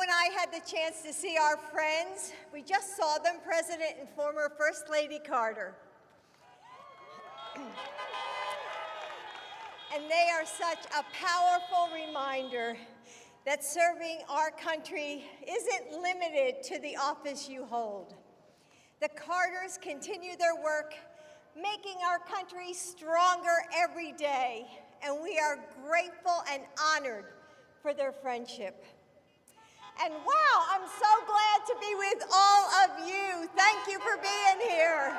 and I had the chance to see our friends. We just saw them, President and former First Lady Carter. And they are such a powerful reminder that serving our country isn't limited to the office you hold. The Carters continue their work, making our country stronger every day, and we are grateful and honored for their friendship. And wow, I'm so glad to be with all of you. Thank you for being here.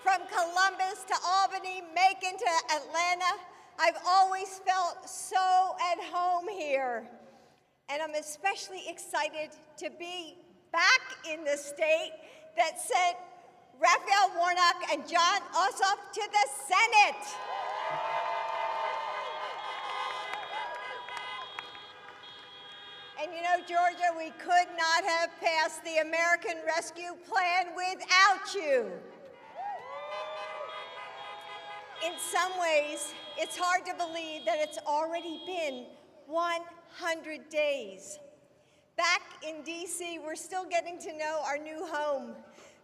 From Columbus to Albany, Macon to Atlanta, I've always felt so at home here. And I'm especially excited to be back in the state that sent Raphael Warnock and John Ossoff to the Senate. And you know, Georgia, we could not have passed the American Rescue Plan without you. In some ways, it's hard to believe that it's already been 100 days. Back in DC, we're still getting to know our new home,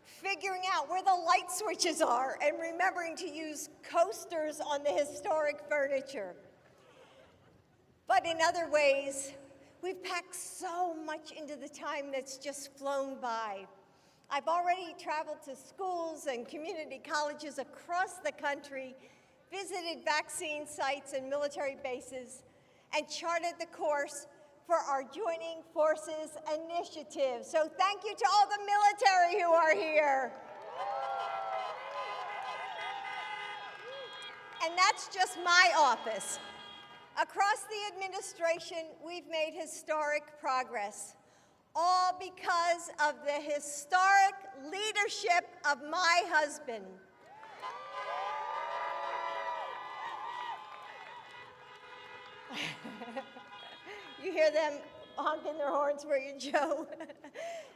figuring out where the light switches are, and remembering to use coasters on the historic furniture. But in other ways, we've packed so much into the time that's just flown by. I've already traveled to schools and community colleges across the country, visited vaccine sites and military bases, and charted the course for our Joining Forces initiative. So thank you to all the military who are here. And that's just my office. Across the administration, we've made historic progress, all because of the historic leadership of my husband. You hear them honking their horns for you, Joe.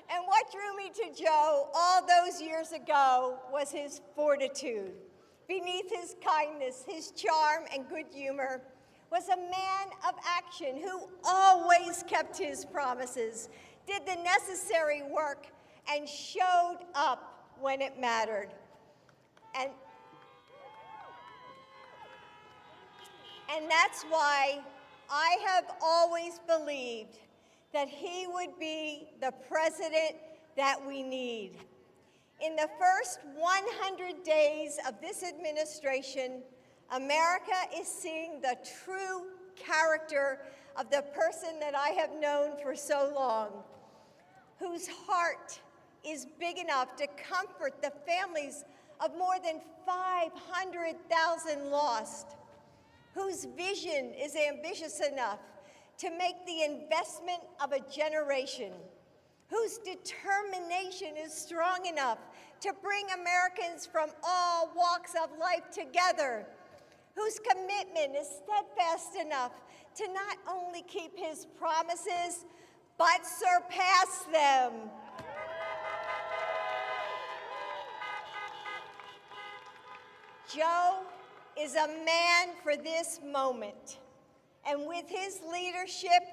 And what drew me to Joe all those years ago was his fortitude. Beneath his kindness, his charm, and good humor was a man of action who always kept his promises, did the necessary work, and showed up when it mattered. And that's why I have always believed that he would be the president that we need. In the first 100 days of this administration, America is seeing the true character of the person that I have known for so long, whose heart is big enough to comfort the families of more than 500,000 lost, whose vision is ambitious enough to make the investment of a generation, whose determination is strong enough to bring Americans from all walks of life together, whose commitment is steadfast enough to not only keep his promises, but surpass them. Joe is a man for this moment, and with his leadership,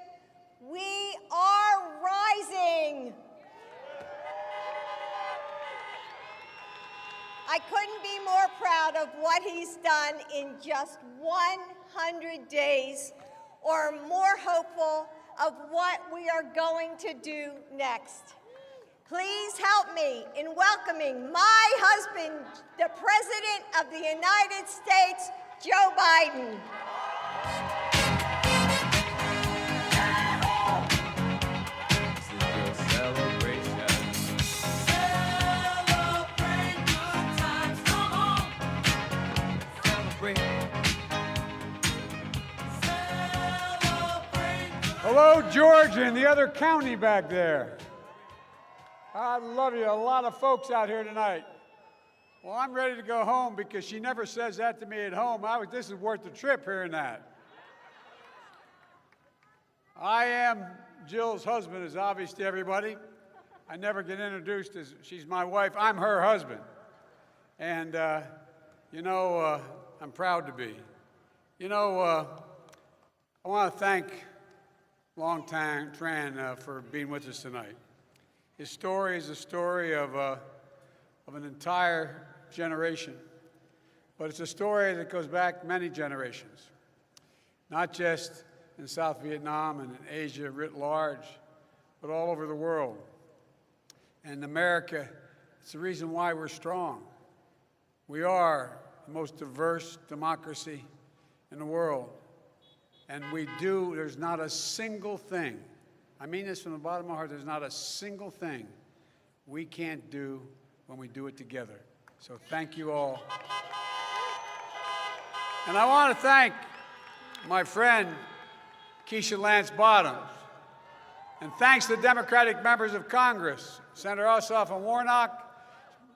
we are rising. I couldn't be more proud of what he's done in just 100 days, or more hopeful of what we are going to do next. Please help me in welcoming my husband, the President of the United States, Joe Biden. Hello, Georgia and the other county back there. I love you. A lot of folks out here tonight. Well, I'm ready to go home because she never says that to me at home. This is worth the trip hearing that. I am Jill's husband, is obvious to everybody. I never get introduced as she's my wife. I'm her husband. And, I'm proud to be. I want to thank Longtime Tran for being with us tonight. His story is a story of an entire generation, but it's a story that goes back many generations, not just in South Vietnam and in Asia writ large, but all over the world. And America, it's the reason why we're strong. We are the most diverse democracy in the world. And there's not a single thing, I mean this from the bottom of my heart, there's not a single thing we can't do when we do it together. So thank you all. And I want to thank my friend, Keisha Lance Bottoms. And thanks to the Democratic members of Congress, Senator Ossoff and Warnock,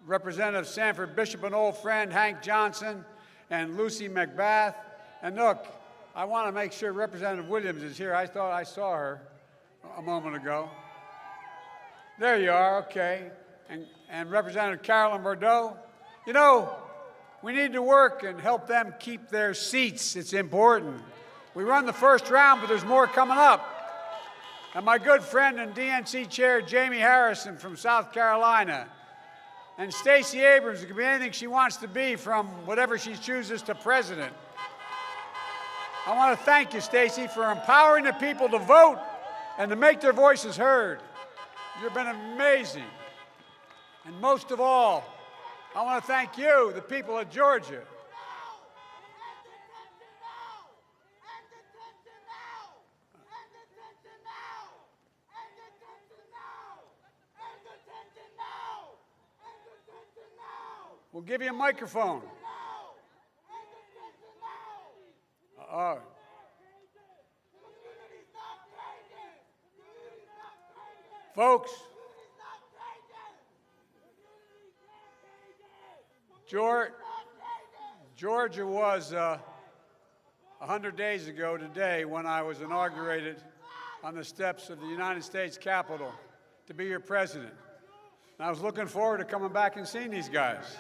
Representative Sanford Bishop, an old friend, Hank Johnson, and Lucy McBath. And look, I want to make sure Representative Williams is here. I thought I saw her a moment ago. There you are, okay. And Representative Carolyn Bordeaux. You know, we need to work and help them keep their seats. It's important. We run the first round, but there's more coming up. And my good friend and DNC Chair Jamie Harrison from South Carolina. And Stacey Abrams, it could be anything she wants to be, from whatever she chooses to president. I want to thank you, Stacey, for empowering the people to vote and to make their voices heard. You've been amazing. And most of all, I want to thank you, the people of Georgia. We'll give you a microphone. Folks, Georgia was 100 days ago today when I was inaugurated on the steps of the United States Capitol to be your president. And I was looking forward to coming back and seeing these guys.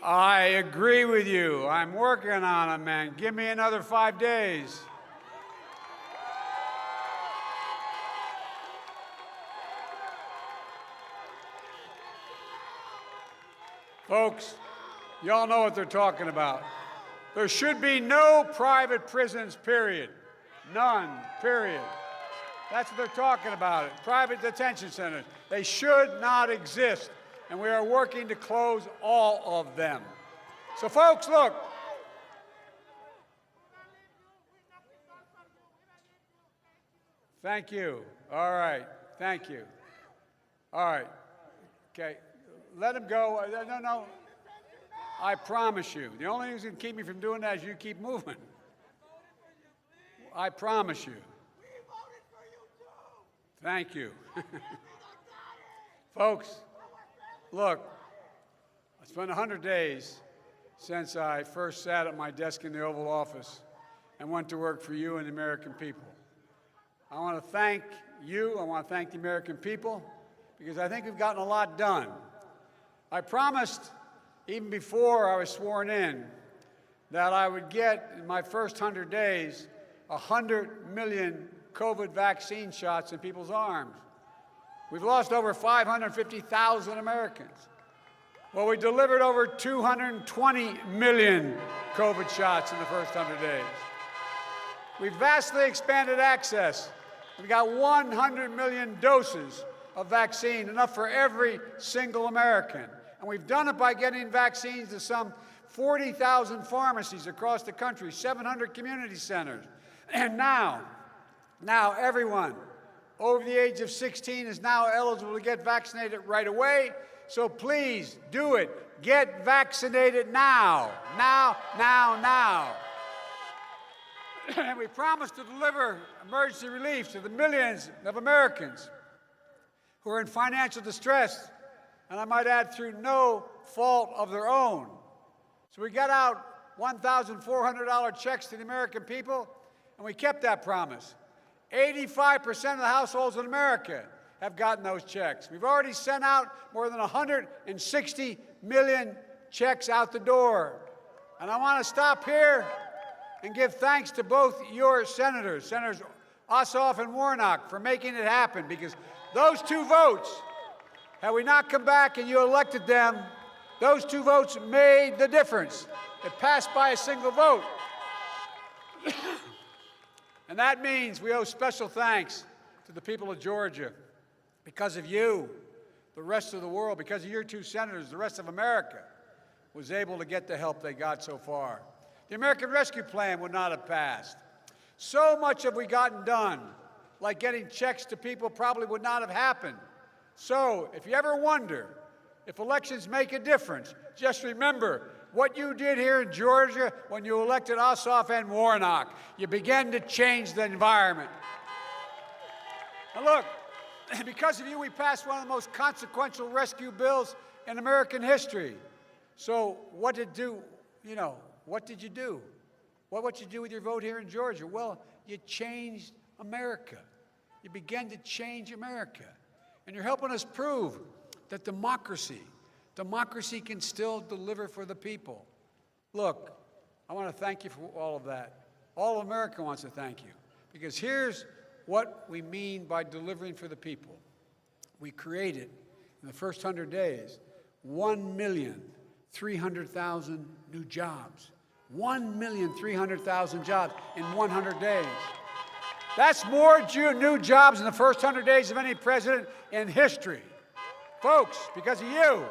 I agree with you. I'm working on it, man. Give me another 5 days. Folks, y'all know what they're talking about. There should be no private prisons, period. None, period. That's what they're talking about. Private detention centers. They should not exist. And we are working to close all of them. So, folks, look. Thank you. All right. Thank you. All right. Okay. Let him go. No. I promise you. The only thing that's going to keep me from doing that is you keep moving. I promise you. Thank you. Folks. Look, it's been 100 days since I first sat at my desk in the Oval Office and went to work for you and the American people. I want to thank you. I want to thank the American people because I think we've gotten a lot done. I promised, even before I was sworn in, that I would get, in my first 100 days, 100 million COVID vaccine shots in people's arms. We've lost over 550,000 Americans. Well, we delivered over 220 million COVID shots in the first 100 days. We've vastly expanded access. We've got 100 million doses of vaccine, enough for every single American. And we've done it by getting vaccines to some 40,000 pharmacies across the country, 700 community centers. And now everyone over the age of 16 is now eligible to get vaccinated right away. So please do it. Get vaccinated now. Now. And we promise to deliver emergency relief to the millions of Americans who are in financial distress, and I might add, through no fault of their own. So we got out $1,400 checks to the American people, and we kept that promise. 85% of the households in America have gotten those checks. We've already sent out more than 160 million checks out the door. And I want to stop here and give thanks to both your senators, Senators Ossoff and Warnock, for making it happen, because those two votes, had we not come back and you elected them, those two votes made the difference. It passed by a single vote. And that means we owe special thanks to the people of Georgia. Because of you, the rest of the world, because of your two senators, the rest of America was able to get the help they got so far. The American Rescue Plan would not have passed. So much have we gotten done, like getting checks to people probably would not have happened. So if you ever wonder if elections make a difference, just remember what you did here in Georgia when you elected Ossoff and Warnock. You began to change the environment. And look, because of you, we passed one of the most consequential rescue bills in American history. So what did you do? What did you do with your vote here in Georgia? Well, you changed America. You began to change America. And you're helping us prove that democracy can still deliver for the people. Look, I want to thank you for all of that. All of America wants to thank you, because here's what we mean by delivering for the people. We created, in the first 100 days, 1,300,000 new jobs. 1,300,000 jobs in 100 days. That's more new jobs in the first 100 days of any president in history. Folks, because of you.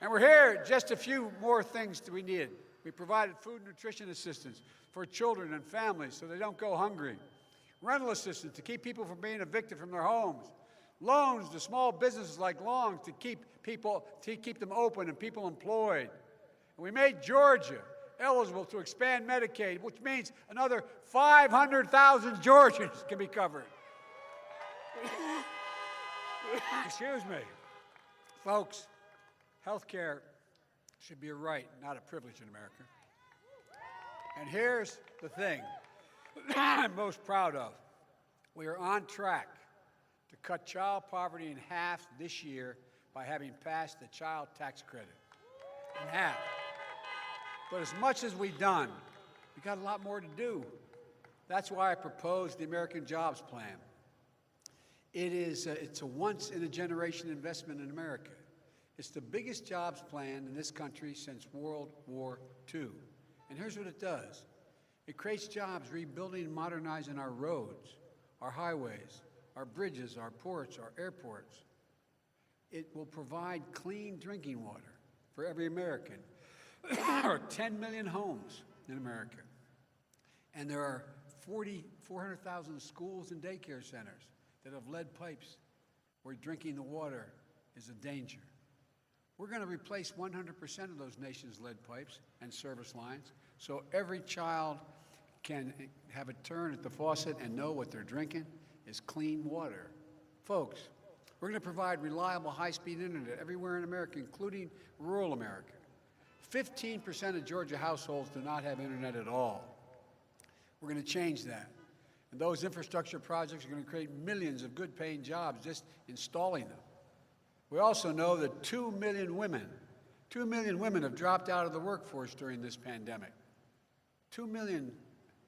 And we're here, just a few more things that we needed. We provided food and nutrition assistance for children and families so they don't go hungry. Rental assistance to keep people from being evicted from their homes. Loans to small businesses like Long to keep them open and people employed. And we made Georgia eligible to expand Medicaid, which means another 500,000 Georgians can be covered. Excuse me. Folks, health care should be a right, not a privilege in America. And here's the thing I'm most proud of. We are on track to cut child poverty in half this year by having passed the child tax credit. In half. But as much as we've done, we've got a lot more to do. That's why I proposed the American Jobs Plan. It's a once-in-a-generation investment in America. It's the biggest jobs plan in this country since World War II. And here's what it does. It creates jobs rebuilding and modernizing our roads, our highways, our bridges, our ports, our airports. It will provide clean drinking water for every American. There are 10 million homes in America. And there are 400,000 schools and daycare centers that have lead pipes where drinking the water is a danger. We're going to replace 100% of those nation's lead pipes and service lines so every child can have a turn at the faucet and know what they're drinking is clean water. Folks, we're going to provide reliable high-speed internet everywhere in America, including rural America. 15% of Georgia households do not have internet at all. We're going to change that. And those infrastructure projects are going to create millions of good-paying jobs just installing them. We also know that 2 million women have dropped out of the workforce during this pandemic. 2 million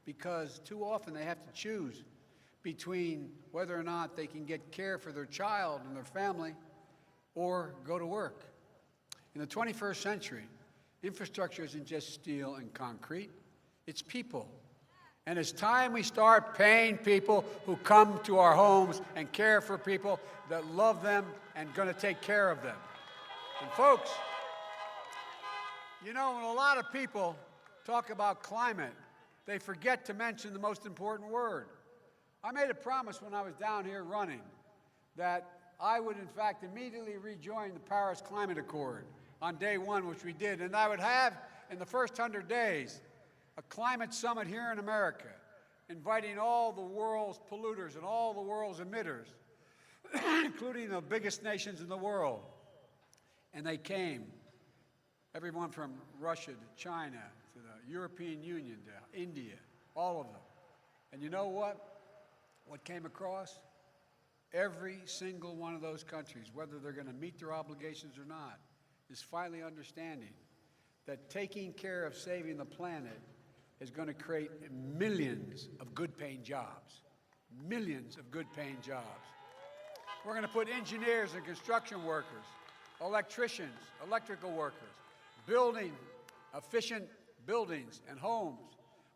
because too often they have to choose between whether or not they can get care for their child and their family or go to work. In the 21st century, infrastructure isn't just steel and concrete, it's people. And it's time we start paying people who come to our homes and care for people that love them and going to take care of them. And folks, you know, when a lot of people talk about climate, they forget to mention the most important word. I made a promise when I was down here running that I would, in fact, immediately rejoin the Paris Climate Accord on day one, which we did, and I would have, in the first 100 days, a climate summit here in America, inviting all the world's polluters and all the world's emitters, including the biggest nations in the world. And they came, everyone from Russia to China, to the European Union, to India, all of them. And you know what? What came across? every single one of those countries, whether they're going to meet their obligations or not, is finally understanding that taking care of saving the planet is going to create millions of good-paying jobs. Millions of good-paying jobs. We're going to put engineers and construction workers, electricians, electrical workers, building efficient buildings and homes.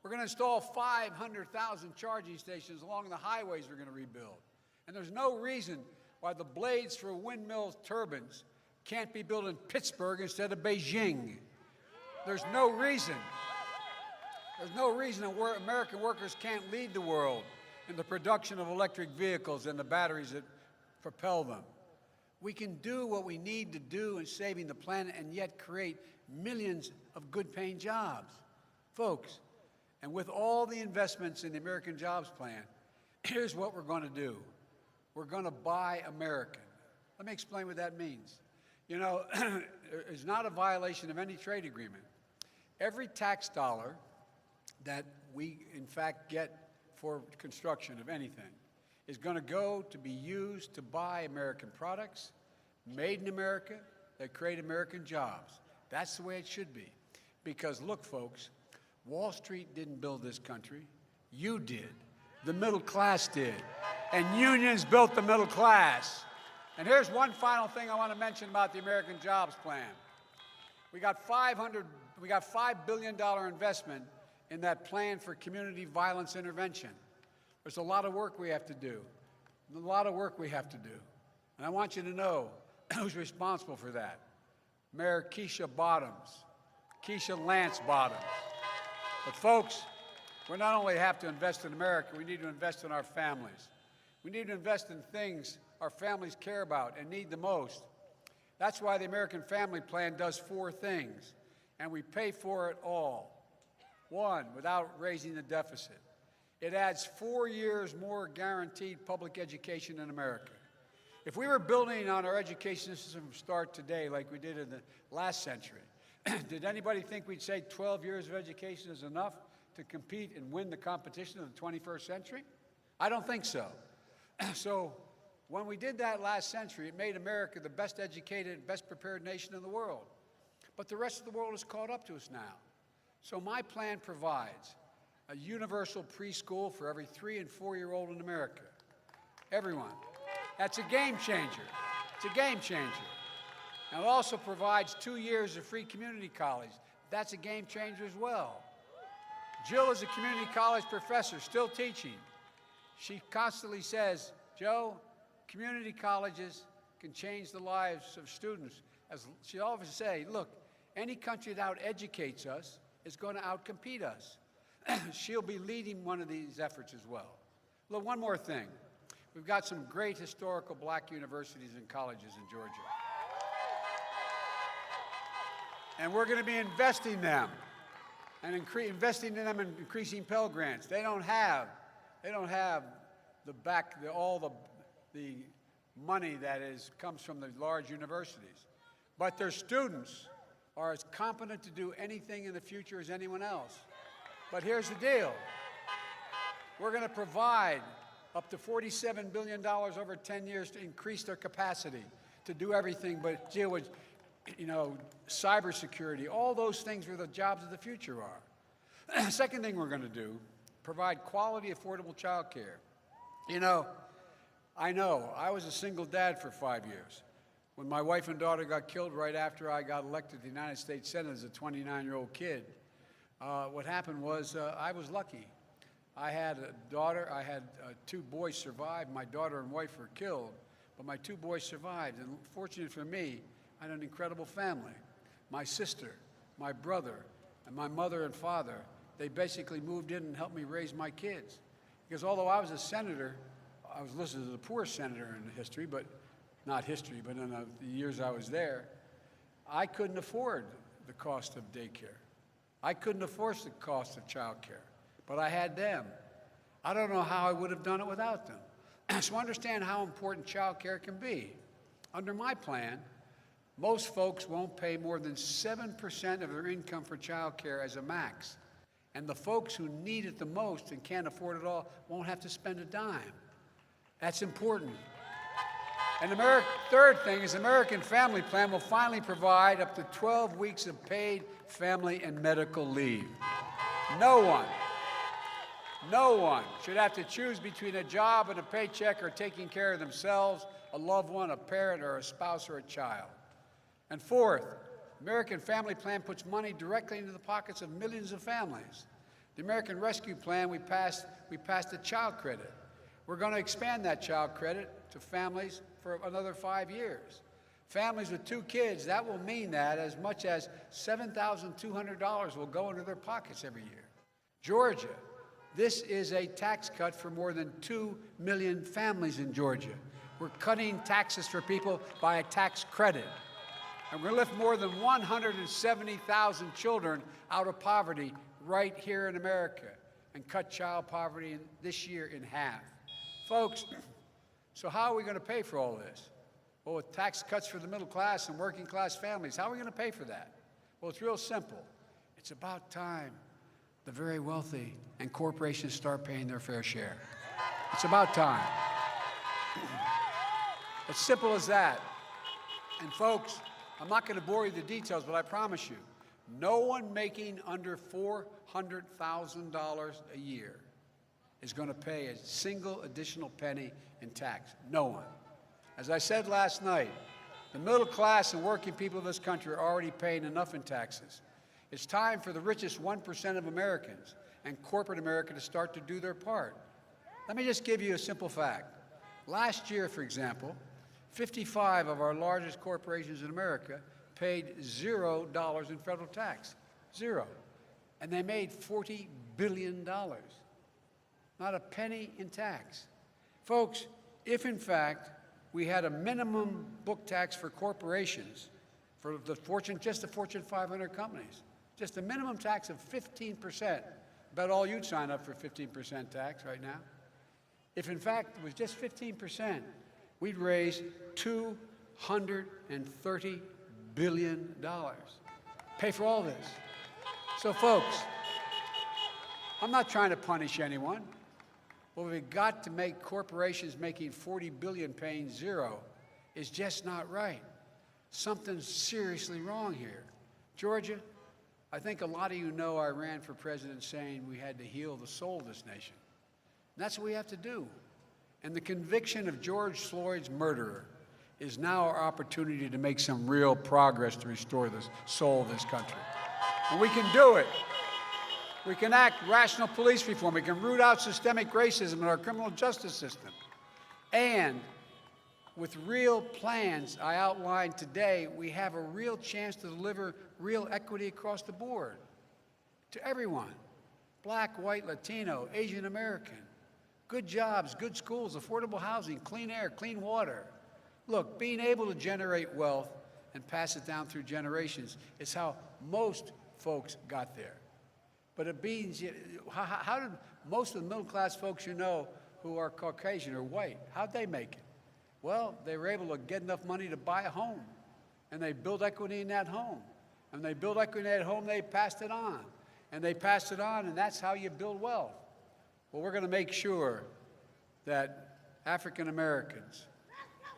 We're going to install 500,000 charging stations along the highways we're going to rebuild. And there's no reason why the blades for windmill turbines can't be built in Pittsburgh instead of Beijing. There's no reason. There's no reason that American workers can't lead the world in the production of electric vehicles and the batteries that propel them. We can do what we need to do in saving the planet and yet create millions of good-paying jobs. Folks, and with all the investments in the American Jobs Plan, here's what we're going to do. We're going to buy American. Let me explain what that means. You know, it's not a violation of any trade agreement. Every tax dollar that we, in fact, get for construction of anything is going to go to be used to buy American products, made in America, that create American jobs. That's the way it should be. Because look, folks, Wall Street didn't build this country. You did. The middle class did. And unions built the middle class. And here's one final thing I want to mention about the American Jobs Plan. We got $5 billion investment in that plan for community violence intervention. There's a lot of work we have to do. A lot of work we have to do. And I want you to know who's responsible for that. Mayor Keisha Lance Bottoms. But folks, we not only have to invest in America, we need to invest in our families. We need to invest in things our families care about and need the most. That's why the American Family Plan does 4 things, and we pay for it all. 1, without raising the deficit. It adds 4 years more guaranteed public education in America. If we were building on our education system from start today like we did in the last century, did anybody think we'd say 12 years of education is enough to compete and win the competition of the 21st century? I don't think so. So when we did that last century, it made America the best educated, best prepared nation in the world. But the rest of the world has caught up to us now. So my plan provides a universal preschool for every 3- and 4-year-old in America. Everyone. That's a game changer. It's a game changer. And it also provides 2 years of free community college. That's a game changer as well. Jill is a community college professor, still teaching. She constantly says, Joe, community colleges can change the lives of students. As she always say, look, any country that out-educates us is going to out-compete us. She'll be leading one of these efforts as well. Look, one more thing. We've got some great historical black universities and colleges in Georgia. And we're going to be investing in them and increasing Pell Grants. They don't have all the money that comes from the large universities. But their students are as competent to do anything in the future as anyone else. But here's the deal. We're going to provide up to $47 billion over 10 years to increase their capacity to do everything but deal with, cybersecurity, all those things where the jobs of the future are. Second thing we're going to do, provide quality, affordable child care. I was a single dad for 5 years. When my wife and daughter got killed right after I got elected to the United States Senate as a 29-year-old kid, what happened was I was lucky. I had a daughter. I had 2 boys survive. My daughter and wife were killed, but my 2 boys survived. And fortunately for me, I had an incredible family. My sister, my brother, and my mother and father, they basically moved in and helped me raise my kids. Because although I was a senator, I was listed as the poorest senator in history, but not history, but in the years I was there, I couldn't afford the cost of daycare. I couldn't afford the cost of child care, but I had them. I don't know how I would have done it without them. So understand how important child care can be. Under my plan, most folks won't pay more than 7% of their income for child care as a max. And the folks who need it the most and can't afford it all won't have to spend a dime. That's important. And the third thing is the American Family Plan will finally provide up to 12 weeks of paid family and medical leave. No one should have to choose between a job and a paycheck or taking care of themselves, a loved one, a parent, or a spouse or a child. And fourth, American Family Plan puts money directly into the pockets of millions of families. The American Rescue Plan, we passed a child credit. We're going to expand that child credit to families for another 5 years. Families with 2 kids, that will mean that as much as $7,200 will go into their pockets every year. Georgia, this is a tax cut for more than 2 million families in Georgia. We're cutting taxes for people by a tax credit. And we're going to lift more than 170,000 children out of poverty right here in America and cut child poverty this year in half. Folks, so how are we going to pay for all this? Well, with tax cuts for the middle class and working class families, how are we going to pay for that? Well, it's real simple. It's about time the very wealthy and corporations start paying their fair share. It's about time. As simple as that. And folks, I'm not going to bore you with the details, but I promise you, no one making under $400,000 a year is going to pay a single additional penny in tax. No one. As I said last night, the middle class and working people of this country are already paying enough in taxes. It's time for the richest 1% of Americans and corporate America to start to do their part. Let me just give you a simple fact. Last year, for example, 55 of our largest corporations in America paid $0 in federal tax. Zero. And they made $40 billion. Not a penny in tax. Folks, if in fact we had a minimum book tax for corporations, for the just the Fortune 500 companies, just a minimum tax of 15%, bet all you'd sign up for 15% tax right now. If in fact it was just 15%, we'd raise $230 billion. Pay for all this. So folks, I'm not trying to punish anyone, but we've got to make corporations making $40 billion paying zero is just not right. Something's seriously wrong here. Georgia, I think a lot of you know I ran for president saying we had to heal the soul of this nation. And that's what we have to do. And the conviction of George Floyd's murderer is now our opportunity to make some real progress to restore the soul of this country. And we can do it. We can act rational police reform. We can root out systemic racism in our criminal justice system. And with real plans I outlined today, we have a real chance to deliver real equity across the board to everyone, Black, white, Latino, Asian American. Good jobs, good schools, affordable housing, clean air, clean water. Look, being able to generate wealth and pass it down through generations is how most folks got there. But it means, how did most of the middle-class folks you know who are Caucasian or white, how'd they make it? Well, they were able to get enough money to buy a home, and they built equity in that home. And they built equity in that home, they passed it on. And they passed it on, and that's how you build wealth. Well, we're going to make sure that African Americans,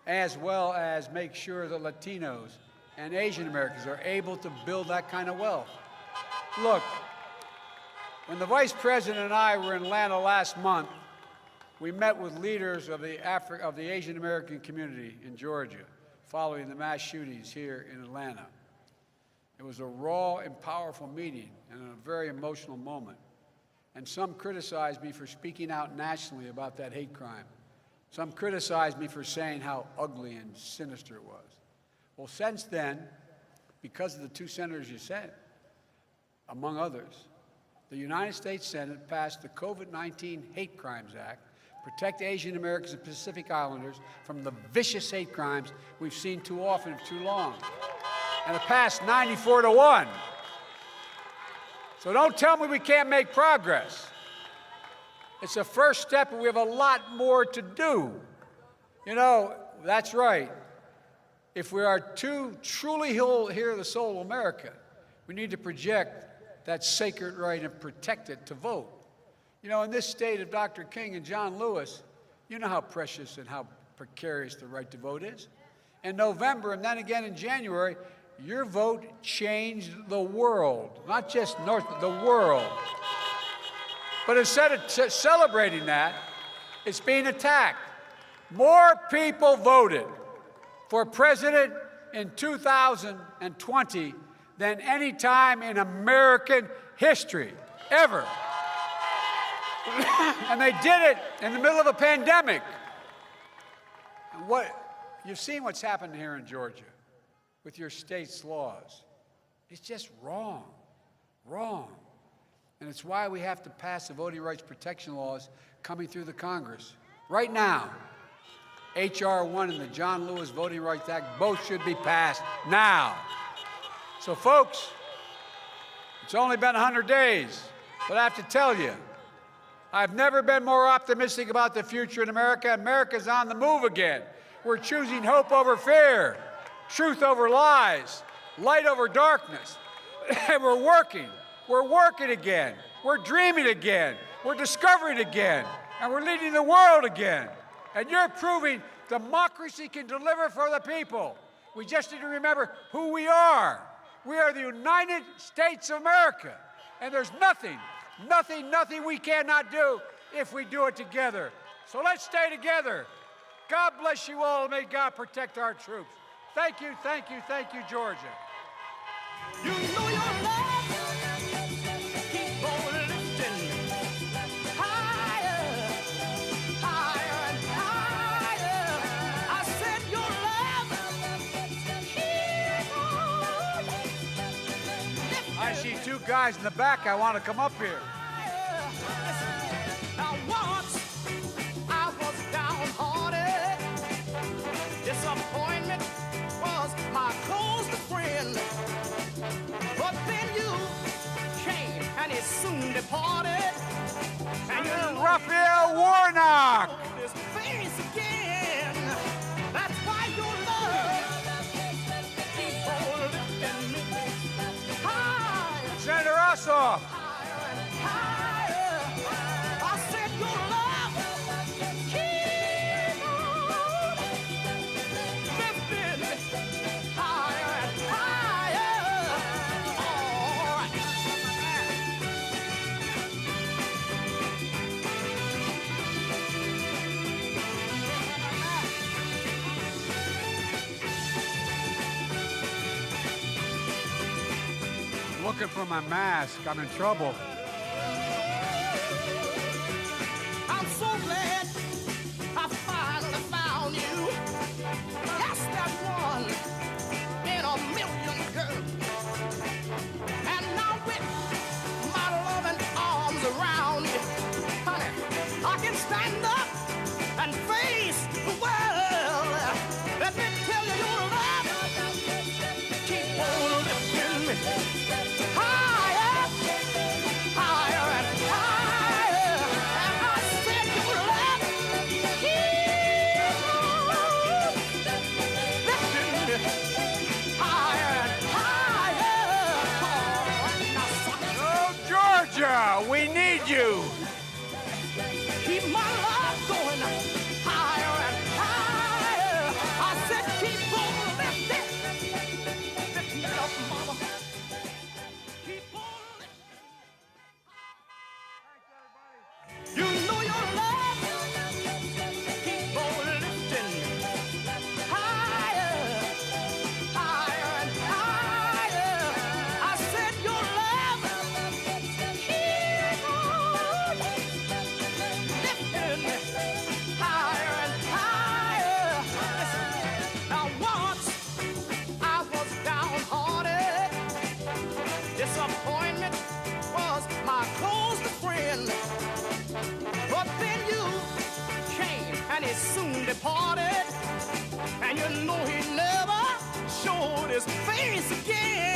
as well as make sure that Latinos and Asian Americans are able to build that kind of wealth. Look, when the Vice President and I were in Atlanta last month, we met with leaders of the Asian American community in Georgia following the mass shootings here in Atlanta. It was a raw and powerful meeting and a very emotional moment. And some criticized me for speaking out nationally about that hate crime. Some criticized me for saying how ugly and sinister it was. Well, since then, because of the 2 senators you sent, among others, the United States Senate passed the COVID-19 Hate Crimes Act, protect Asian Americans and Pacific Islanders from the vicious hate crimes we've seen too often and too long. And it passed 94-1. So don't tell me we can't make progress. It's a first step, and we have a lot more to do. You know, that's right. If we are to truly heal the soul of America, we need to project that sacred right and protect it to vote. You know, in this state of Dr. King and John Lewis, you know how precious and how precarious the right to vote is. In November and then again in January, your vote changed the world, not just North, the world. But instead of celebrating that, it's being attacked. More people voted for president in 2020 than any time in American history, ever. And they did it in the middle of a pandemic. And you've seen what's happened here in Georgia with your state's laws. It's just wrong, wrong. And it's why we have to pass the voting rights protection laws coming through the Congress. Right now, H.R. 1 and the John Lewis Voting Rights Act both should be passed now. So folks, it's only been 100 days, but I have to tell you, I've never been more optimistic about the future in America. America's on the move again. We're choosing hope over fear, truth over lies, light over darkness. And we're working again. We're dreaming again. We're discovering again. And we're leading the world again. And you're proving democracy can deliver for the people. We just need to remember who we are. We are the United States of America. And there's nothing we cannot do if we do it together. So let's stay together. God bless you all, and may God protect our troops. Thank you, Georgia. You know your love, keep on lifting higher, higher and higher. I said your love, keep on lifting. I see two guys in the back. I want to come up here. Now once I was downhearted, disappointment was my closest friend. But then you came and it soon departed. And you Raphael Warnock. this face again. That's why your love keep on lifting me higher. Senator Ossoff. Higher and higher. I said your love keep on lifting me higher and higher. All right. Looking for my mask. I'm in trouble. I'm so glad I finally found you. That's that one in a million, girl. And now with my loving arms around you, honey, I can stand up and face the world. Let me tell you, your love keep on lifting me higher, higher and higher. And I said your love keep on lifting me higher and higher. Oh, Georgia, we need you. Keep my love going higher and higher. I said keep on lifting. Lift me up, mama. Keep on lifting. You know your love. Keep on lifting. Higher, higher and higher. I said your love. Keep on lifting. Higher and higher. Listen, now once I was downhearted. Disappointment was my closest friend. But then you came and it soon departed. And you know he never showed his face again.